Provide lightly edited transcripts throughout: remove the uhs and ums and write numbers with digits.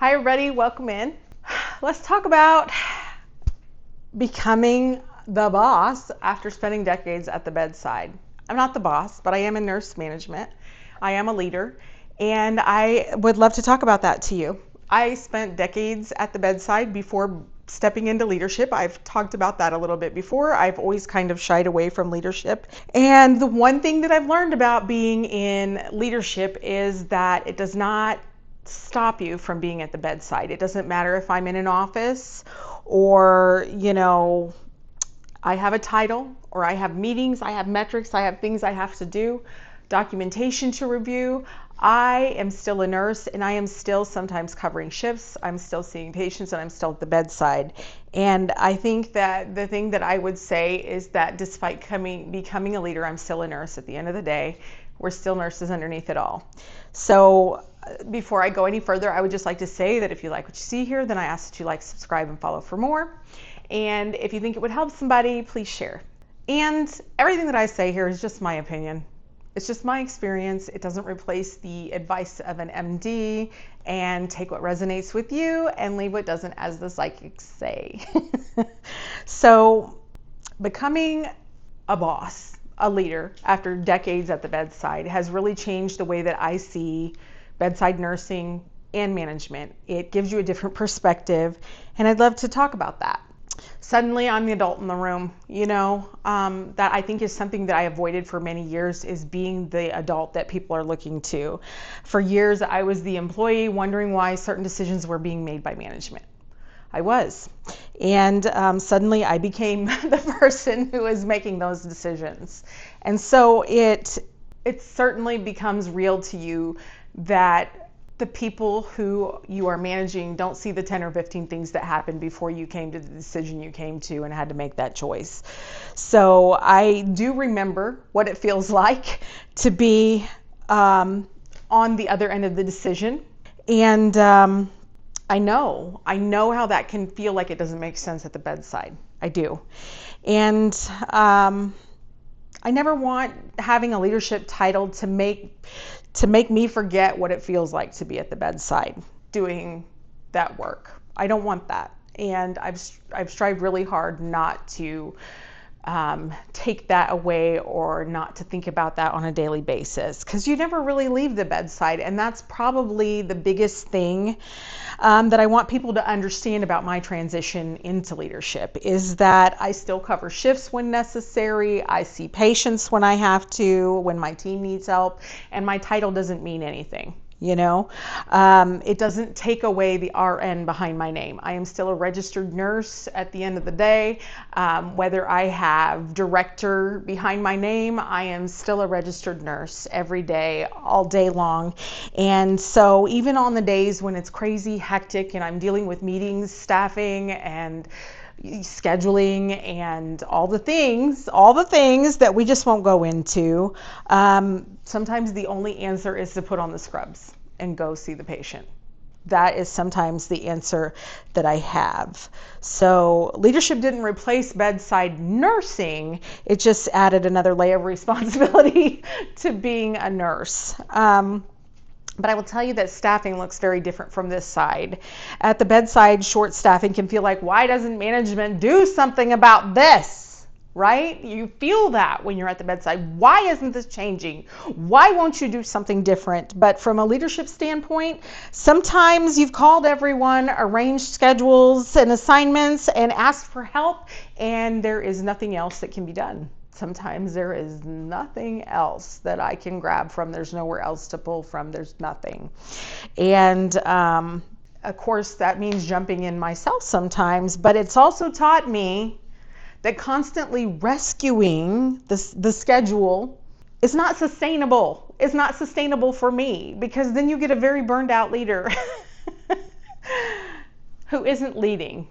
Hi everybody, welcome in. Let's talk about becoming the boss after spending decades at the bedside. I'm not the boss, but I am in nurse management. I am a leader, and I would love to talk about that to you. I spent decades at the bedside before stepping into leadership. I've talked about that a little bit before. I've always kind of shied away from leadership. And the one thing that I've learned about being in leadership is that it does not stop you from being at the bedside. It doesn't matter if I'm in an office or, I have a title or I have meetings, I have metrics, I have things I have to do, documentation to review. I am still a nurse and I am still sometimes covering shifts. I'm still seeing patients and I'm still at the bedside. And I think that the thing that I would say is that despite becoming a leader, I'm still a nurse at the end of the day. We're still nurses underneath it all. So before I go any further, I would just like to say that if you like what you see here, then I ask that you like, subscribe, and follow for more. And if you think it would help somebody, please share. And everything that I say here is just my opinion. It's just my experience. It doesn't replace the advice of an MD, and take what resonates with you and leave what doesn't, as the psychics say. So becoming a boss, a leader, after decades at the bedside has really changed the way that I see bedside nursing and management. It gives you a different perspective, and I'd love to talk about that. Suddenly I'm the adult in the room, that I think is something that I avoided for many years, is being the adult that people are looking to. For years, I was the employee wondering why certain decisions were being made by management. I was. And suddenly I became the person who is making those decisions. And so it certainly becomes real to you that the people who you are managing don't see the 10 or 15 things that happened before you came to the decision you came to and had to make that choice. So I do remember what it feels like to be on the other end of the decision. And I know how that can feel like it doesn't make sense at the bedside. I do. And I never want having a leadership title to make me forget what it feels like to be at the bedside doing that work. I don't want that. And I've strived really hard not to take that away or not to think about that on a daily basis, because you never really leave the bedside. And that's probably the biggest thing that I want people to understand about my transition into leadership, is that I still cover shifts when necessary. I see patients when I have to, when my team needs help, and my title doesn't mean anything. It doesn't take away the RN behind my name. I am still a registered nurse at the end of the day. Whether I have director behind my name, I am still a registered nurse every day, all day long. And so even on the days when it's crazy, hectic, and I'm dealing with meetings, staffing, and scheduling, and all the things that we just won't go into, sometimes the only answer is to put on the scrubs and go see the patient. That is sometimes the answer that I have. So leadership didn't replace bedside nursing. It just added another layer of responsibility to being a nurse. But I will tell you that staffing looks very different from this side. At the bedside, short staffing can feel like, why doesn't management do something about this? Right? You feel that when you're at the bedside. Why isn't this changing? Why won't you do something different? But from a leadership standpoint, sometimes you've called everyone, arranged schedules and assignments, and asked for help, and there is nothing else that can be done. Sometimes there is nothing else that I can grab from. There's nowhere else to pull from. There's nothing. And of course, that means jumping in myself sometimes, but it's also taught me that constantly rescuing the schedule is not sustainable. It's not sustainable for me, because then you get a very burned out leader who isn't leading.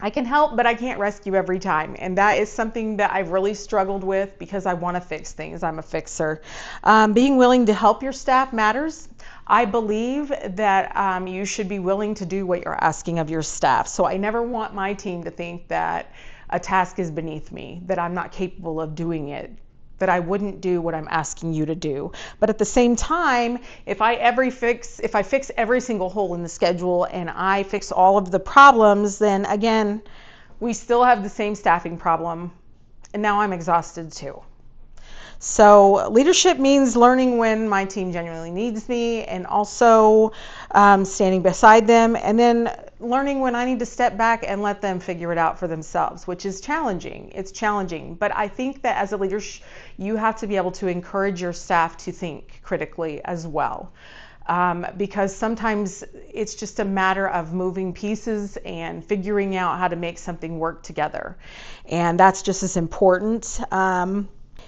I can help, but I can't rescue every time. And that is something that I've really struggled with, because I want to fix things. I'm a fixer. Being willing to help your staff matters. I believe that you should be willing to do what you're asking of your staff. So I never want my team to think that a task is beneath me, that I'm not capable of doing it. that I wouldn't do what I'm asking you to do. But at the same time, if I fix every single hole in the schedule and I fix all of the problems, then again, we still have the same staffing problem. And now I'm exhausted too. So leadership means learning when my team genuinely needs me, and also standing beside them, and then learning when I need to step back and let them figure it out for themselves, which is challenging. It's challenging, but I think that as a leader, you have to be able to encourage your staff to think critically as well. Because sometimes it's just a matter of moving pieces and figuring out how to make something work together. And that's just as important.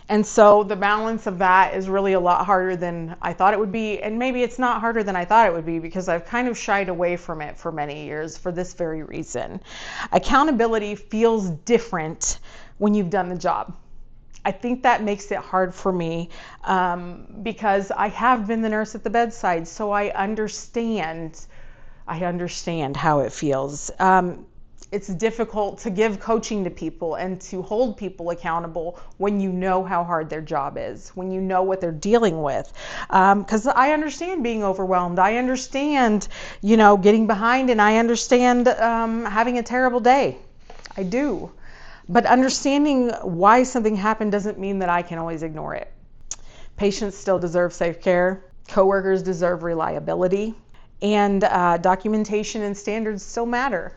And so the balance of that is really a lot harder than I thought it would be. And maybe it's not harder than I thought it would be, because I've kind of shied away from it for many years for this very reason. Accountability feels different when you've done the job. I think that makes it hard for me because I have been the nurse at the bedside, so I understand how it feels. It's difficult to give coaching to people and to hold people accountable when you know how hard their job is, when you know what they're dealing with. Because I understand being overwhelmed. I understand, getting behind, and I understand having a terrible day. I do. But understanding why something happened doesn't mean that I can always ignore it. Patients still deserve safe care. Coworkers deserve reliability. And documentation and standards still matter.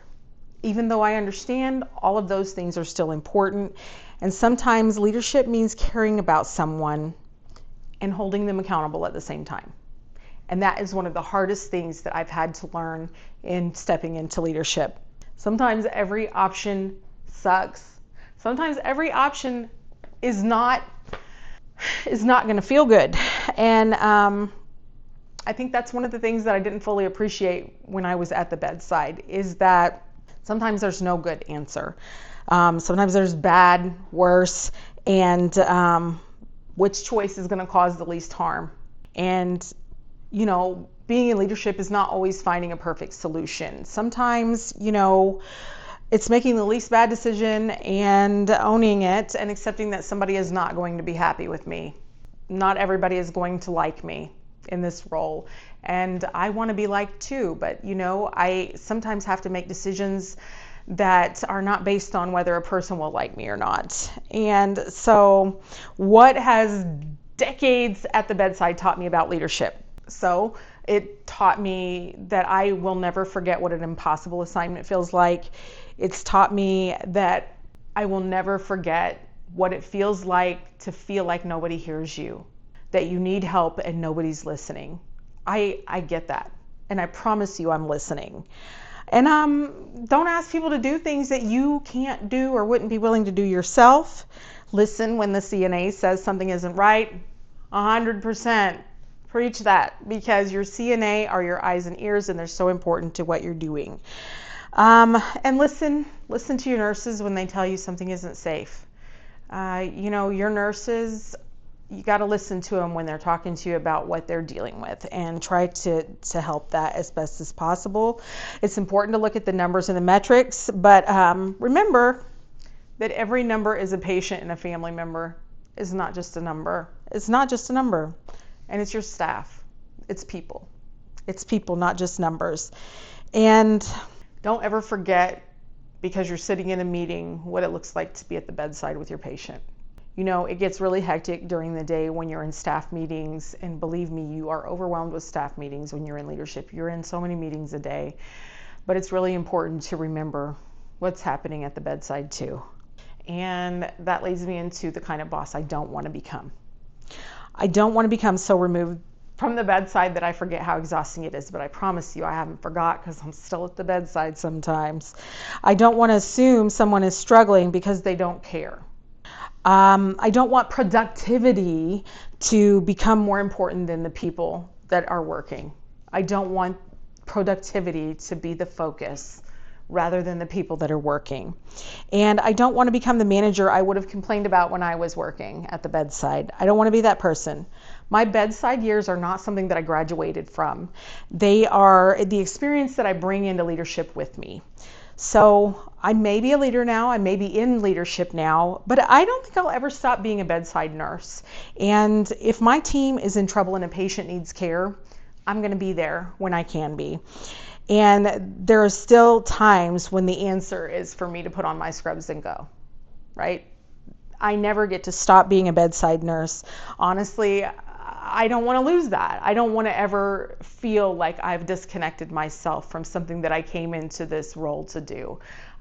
Even though I understand, all of those things are still important. And sometimes leadership means caring about someone and holding them accountable at the same time. And that is one of the hardest things that I've had to learn in stepping into leadership. Sometimes every option sucks. Sometimes every option is not going to feel good. And I think that's one of the things that I didn't fully appreciate when I was at the bedside, is that sometimes there's no good answer. Sometimes there's bad, worse, and which choice is going to cause the least harm. And, being in leadership is not always finding a perfect solution. Sometimes, it's making the least bad decision and owning it and accepting that somebody is not going to be happy with me. Not everybody is going to like me in this role. And I want to be liked too, but I sometimes have to make decisions that are not based on whether a person will like me or not. And so what has decades at the bedside taught me about leadership? So it taught me that I will never forget what an impossible assignment feels like. It's taught me that I will never forget what it feels like to feel like nobody hears you, that you need help and nobody's listening. I get that, and I promise you I'm listening. And don't ask people to do things that you can't do or wouldn't be willing to do yourself. Listen when the CNA says something isn't right. 100%. Preach that, because your CNA are your eyes and ears, and they're so important to what you're doing. And listen to your nurses when they tell you something isn't safe. Your nurses, you got to listen to them when they're talking to you about what they're dealing with, and try to help that as best as possible. It's important to look at the numbers and the metrics, but remember that every number is a patient and a family member. It's not just a number. It's not just a number. And it's your staff. It's people. It's people, not just numbers. And don't ever forget, because you're sitting in a meeting, what it looks like to be at the bedside with your patient. It gets really hectic during the day when you're in staff meetings, and believe me, you are overwhelmed with staff meetings when you're in leadership. You're in so many meetings a day, but it's really important to remember what's happening at the bedside too. And that leads me into the kind of boss I don't want to become. I don't want to become so removed from the bedside that I forget how exhausting it is, but I promise you I haven't forgot, because I'm still at the bedside sometimes. I don't want to assume someone is struggling because they don't care. I don't want productivity to become more important than the people that are working. I don't want productivity to be the focus rather than the people that are working. And I don't want to become the manager I would have complained about when I was working at the bedside. I don't want to be that person. My bedside years are not something that I graduated from. They are the experience that I bring into leadership with me. So I may be a leader now, I may be in leadership now, but I don't think I'll ever stop being a bedside nurse. And if my team is in trouble and a patient needs care, I'm going to be there when I can be. And there are still times when the answer is for me to put on my scrubs and go, right? I never get to stop being a bedside nurse. Honestly, I don't want to lose that. I don't want to ever feel like I've disconnected myself from something that I came into this role to do.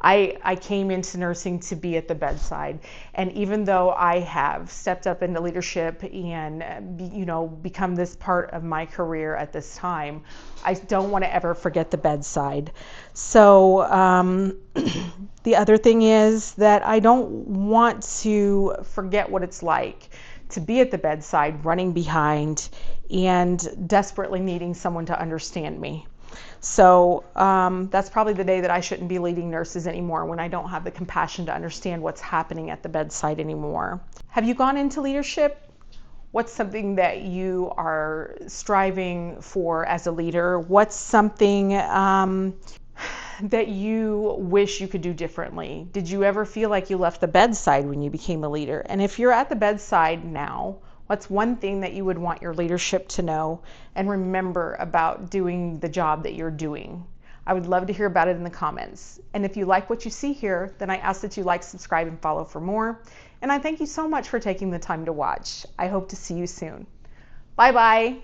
I came into nursing to be at the bedside, and even though I have stepped up into leadership and become this part of my career at this time, I don't want to ever forget the bedside. So the other thing is that I don't want to forget what it's like to be at the bedside, running behind, and desperately needing someone to understand me. So that's probably the day that I shouldn't be leading nurses anymore, when I don't have the compassion to understand what's happening at the bedside anymore. Have you gone into leadership? What's something that you are striving for as a leader? What's something that you wish you could do differently? Did you ever feel like you left the bedside when you became a leader? And if you're at the bedside now, what's one thing that you would want your leadership to know and remember about doing the job that you're doing? I would love to hear about it in the comments. And if you like what you see here, then I ask that you like, subscribe, and follow for more. And I thank you so much for taking the time to watch. I hope to see you soon. Bye-bye.